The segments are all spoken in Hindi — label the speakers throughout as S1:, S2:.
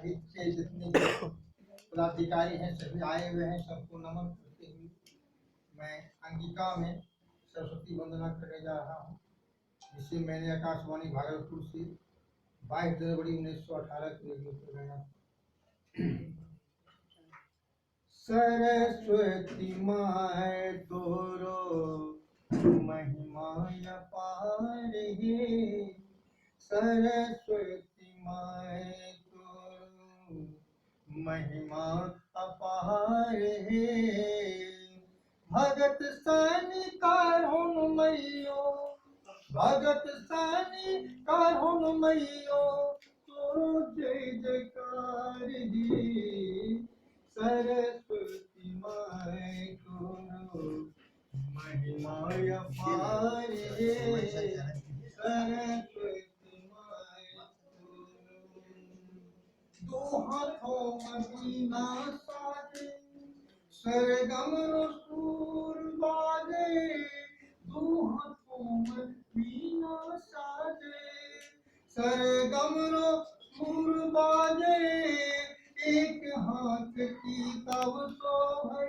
S1: हित के जितने पदाधिकारी हैं सभी आए हुए हैं, सबको नमन करते हुए मैं अंगिका में सरस्वती वंदना करने जा रहा हूँ, जिसे मैंने आकाशवाणी भागलपुर से 22 जनवरी 1918 को रेडियो पर गाया। सरस्वती माय तोरो महिमा अपार है, सरस्वती माय तोरो महिमा अपार है। भगत सैनी काहुन मैयो, भगत सैनी काहुन मैयो, तोरो जय जयकार है। सरस्वती माय तोरो महिमा अपार है, सरस्वती माय तोरो दो हाथों में वीणा साजे, सरगम सुर बाजे, दो हाथों में वीणा साजे, सरगम सुर बाजे, एक हाथ की तब शोभे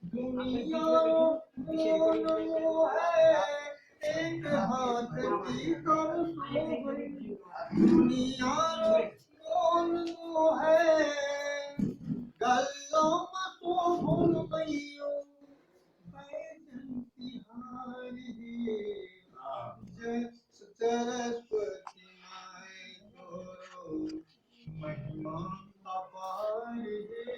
S1: दुनिया मोह है, एक हाथ की तब शोभे दुनिया मोह है। गल्लों में शोभन मैयो बैजंती हार है, सरस्वती माय तोरो महिमा अपार है,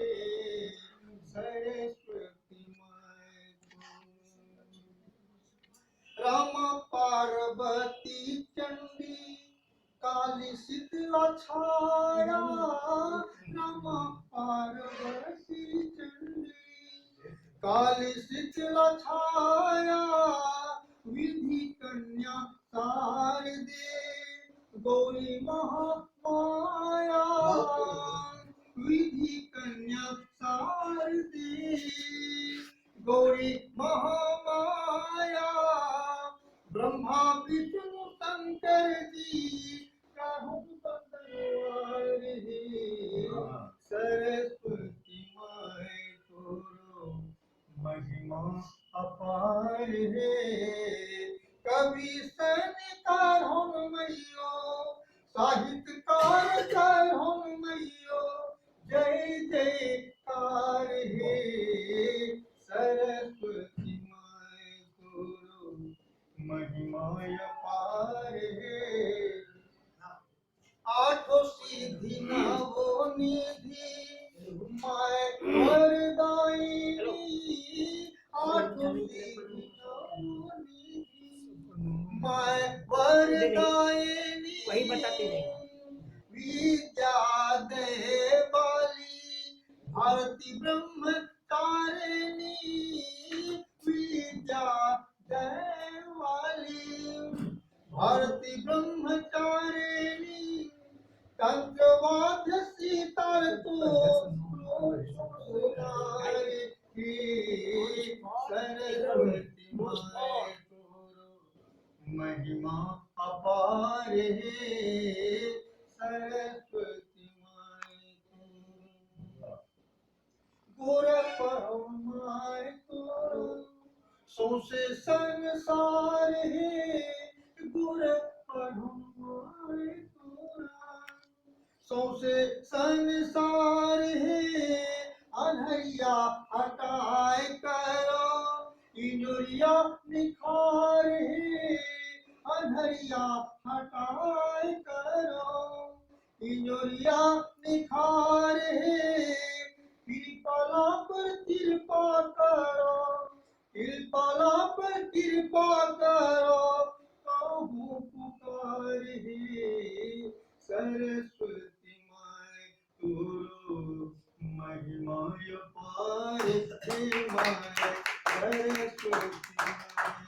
S1: सरस्वती माय तोरो। रामा पार्वती चंडी काली शीतला छाया, रामा पार्वती चंडी काली शीतला छाया, विधि कन्या शारदे गौरी महामाया, विधि कन्या शारदे गौरी महामाया। ब्रह्मा विष्णु शंकर जी काहुन बंदरवार है, सरस्वती माय तोरो महिमा अपार है। कवि सैनिकार हम मैयो, साहित्यकार कर हम मैयो, जय जयकार है, सरस्वती माय तोरो महिमा अपार है। आठों सिद्धि नवो निधि माय वरदायिनी, आठों सिद्धि नवो निधि माय वरदायिनी,
S2: वही बताते रहे।
S1: विद्या दे वाली भारती ब्रह्मचारिणी, विद्या दे वाली भारती ब्रह्मचारिणी, तंत्रवाद सीतार तो सरस्वती माय तोरो महिमा अपार है, सरस्वती माय तोरो गुर परमाय तोरो सौसे संसार है, गुर परमाय तोरा सौसे संसार है। अनहैया हटाए करो इंजुरिया निखार है, अनहैया हटाए करो इंजुरिया निखार है। कृपला पर कृपा करो, कृपला पर कृपा करो, कहूँ पुकार है, सरस्वती माय तोरो महिमा अपार है, माय सरस्वती माय